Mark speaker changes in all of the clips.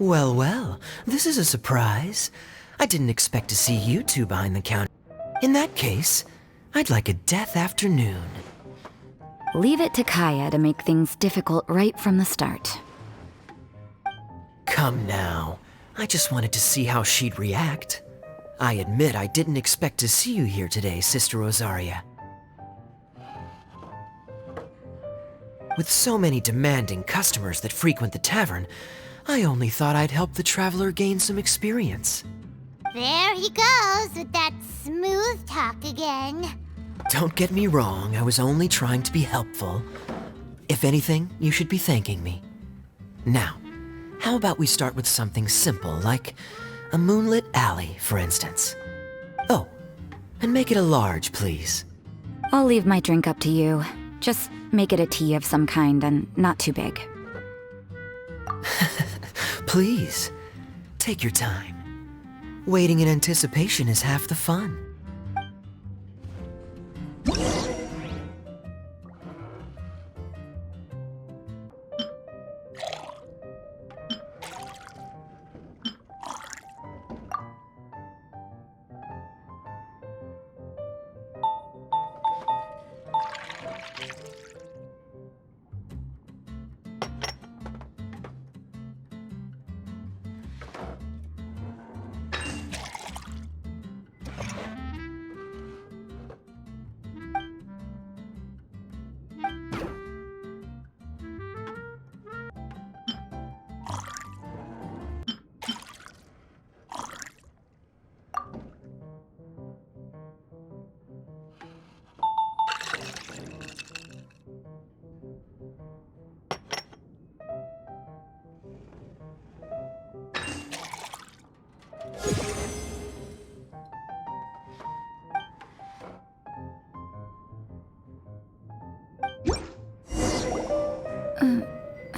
Speaker 1: Well, well, this is a surprise. I didn't expect to see you two behind the counter. In that case, I'd like a death afternoon.
Speaker 2: Leave it to Kaeya to make things difficult right from the start.
Speaker 1: Come now. I just wanted to see how she'd react. I admit I didn't expect to see you here today, Sister Rosaria. With so many demanding customers that frequent the tavern, I only thought I'd help the traveler gain some experience.
Speaker 3: There he goes with that smooth talk again.
Speaker 1: Don't get me wrong, I was only trying to be helpful. If anything, you should be thanking me. Now, how about we start with something simple, like a moonlit alley, for instance. Oh, and make it a large, please.
Speaker 2: I'll leave my drink up to you. Just make it a tea of some kind and not too big.
Speaker 1: Please, take your time. Waiting in anticipation is half the fun.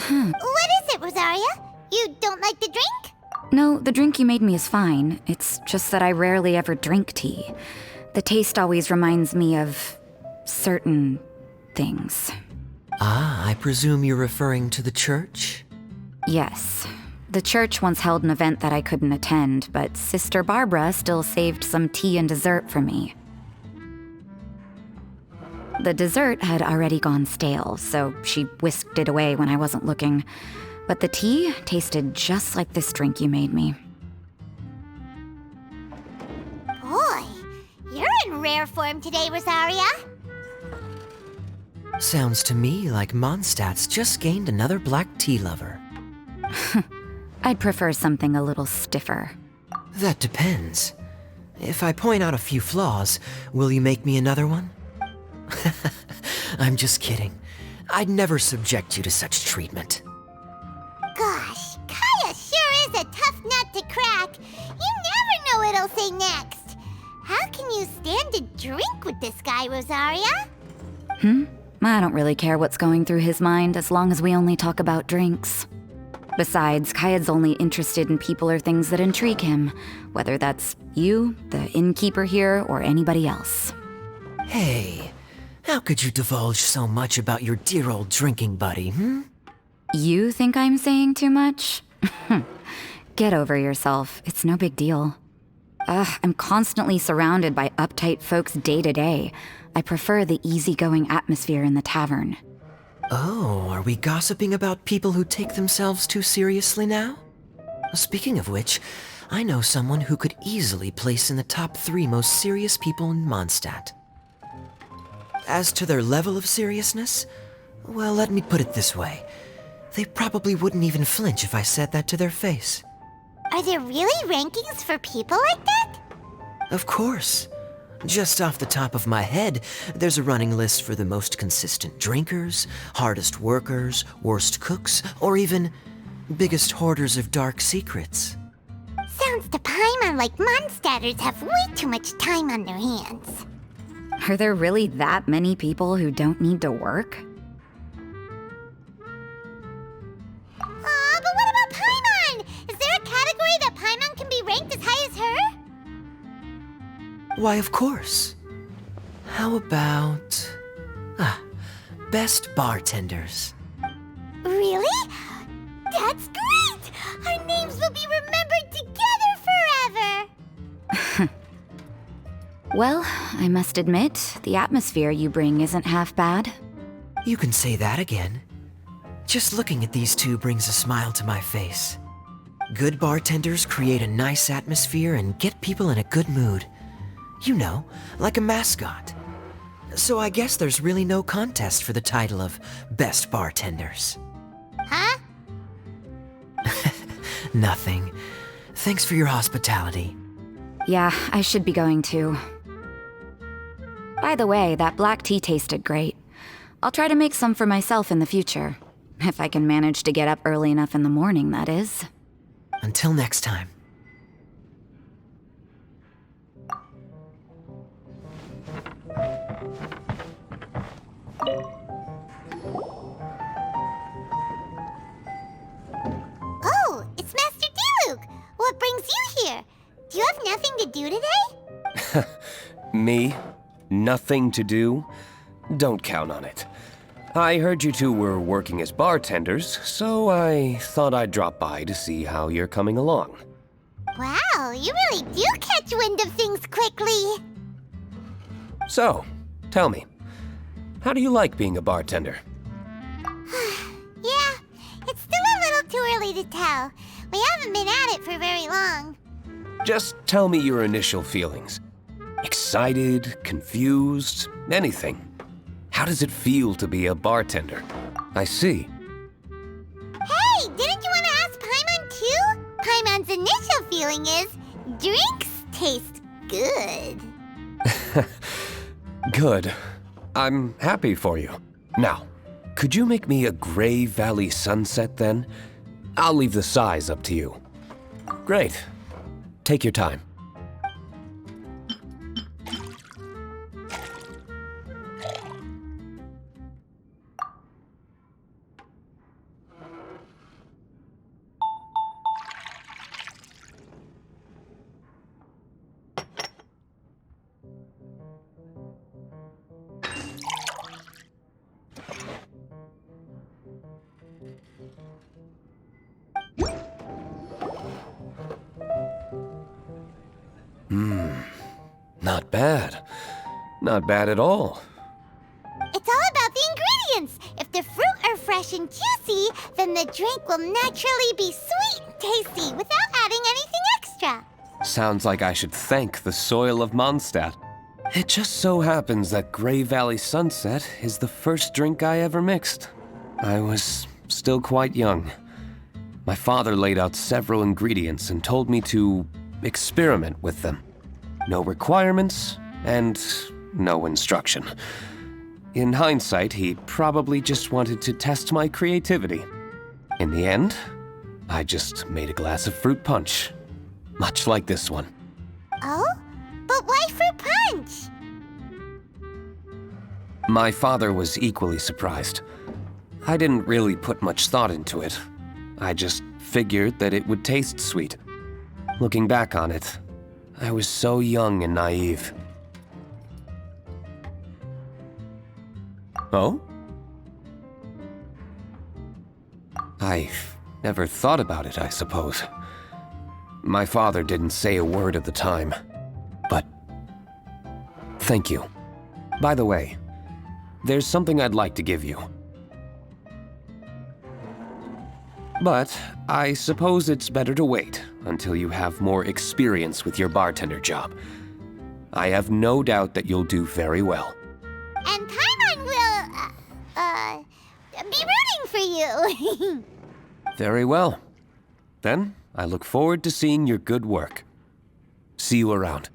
Speaker 3: What is it, Rosaria? You don't like the drink?
Speaker 2: No, the drink you made me is fine. It's just that I rarely ever drink tea. The taste always reminds me of certain things.
Speaker 1: Ah, I presume you're referring to the church?
Speaker 2: Yes. The church once held an event that I couldn't attend, but Sister Barbara still saved some tea and dessert for me. The dessert had already gone stale, so she whisked it away when I wasn't looking. But the tea tasted just like this drink you made me.
Speaker 3: Boy, you're in rare form today, Rosaria.
Speaker 1: Sounds to me like Mondstadt's just gained another black tea lover.
Speaker 2: I'd prefer something a little stiffer.
Speaker 1: That depends. If I point out a few flaws, will you make me another one? I'm just kidding. I'd never subject you to such treatment.
Speaker 3: Gosh, Kaeya sure is a tough nut to crack. You never know what he'll say next. How can you stand to drink with this guy, Rosaria?
Speaker 2: I don't really care what's going through his mind as long as we only talk about drinks. Besides, Kaeya's only interested in people or things that intrigue him, whether that's you, the innkeeper here, or anybody else.
Speaker 1: Hey, how could you divulge so much about your dear old drinking buddy,
Speaker 2: You think I'm saying too much? Get over yourself. It's no big deal. I'm constantly surrounded by uptight folks day to day. I prefer the easygoing atmosphere in the tavern.
Speaker 1: Oh, are we gossiping about people who take themselves too seriously now? Speaking of which, I know someone who could easily place in the top 3 most serious people in Mondstadt. As to their level of seriousness, well, let me put it this way. They probably wouldn't even flinch if I said that to their face.
Speaker 3: Are there really rankings for people like that?
Speaker 1: Of course. Just off the top of my head, there's a running list for the most consistent drinkers, hardest workers, worst cooks, or even biggest hoarders of dark secrets.
Speaker 3: Sounds to Paimon like Mondstadters have way too much time on their hands.
Speaker 2: Are there really that many people who don't need to work?
Speaker 3: Aw, but what about Paimon? Is there a category that Paimon can be ranked as high as her?
Speaker 1: Why, of course. How about... best bartenders.
Speaker 3: Really? That's great! Our names will be remembered together forever!
Speaker 2: Well, I must admit, the atmosphere you bring isn't half bad.
Speaker 1: You can say that again. Just looking at these two brings a smile to my face. Good bartenders create a nice atmosphere and get people in a good mood. You know, like a mascot. So I guess there's really no contest for the title of Best Bartenders.
Speaker 3: Huh?
Speaker 1: Nothing. Thanks for your hospitality.
Speaker 2: Yeah, I should be going too. By the way, that black tea tasted great. I'll try to make some for myself in the future. If I can manage to get up early enough in the morning, that is.
Speaker 1: Until next time.
Speaker 3: Oh, it's Master Diluc! What brings you here? Do you have nothing to do today?
Speaker 4: Me? Nothing to do? Don't count on it. I heard you two were working as bartenders, so I thought I'd drop by to see how you're coming along.
Speaker 3: Wow, you really do catch wind of things quickly.
Speaker 4: So, tell me, how do you like being a bartender?
Speaker 3: Yeah, it's still a little too early to tell. We haven't been at it for very long.
Speaker 4: Just tell me your initial feelings. Excited, confused, anything. How does it feel to be a bartender? I see.
Speaker 3: Hey, didn't you want to ask Paimon too? Paimon's initial feeling is, drinks taste good.
Speaker 4: Good. I'm happy for you. Now, could you make me a Gray Valley sunset then? I'll leave the size up to you. Great. Take your time. Not bad. Not bad at all.
Speaker 3: It's all about the ingredients. If the fruit are fresh and juicy, then the drink will naturally be sweet and tasty without adding anything extra.
Speaker 4: Sounds like I should thank the soil of Mondstadt. It just so happens that Gray Valley Sunset is the first drink I ever mixed. I was still quite young. My father laid out several ingredients and told me to experiment with them. No requirements and no instruction. In hindsight, he probably just wanted to test my creativity. In the end, I just made a glass of fruit punch, much like this one.
Speaker 3: Oh? But why fruit punch?
Speaker 4: My father was equally surprised. I didn't really put much thought into it. I just figured that it would taste sweet. Looking back on it, I was so young and naive. Oh? I've never thought about it, I suppose. My father didn't say a word at the time, but thank you. By the way, there's something I'd like to give you. But I suppose it's better to wait until you have more experience with your bartender job. I have no doubt that you'll do very well.
Speaker 3: And Paimon will, be rooting for you.
Speaker 4: Very well. Then I look forward to seeing your good work. See you around.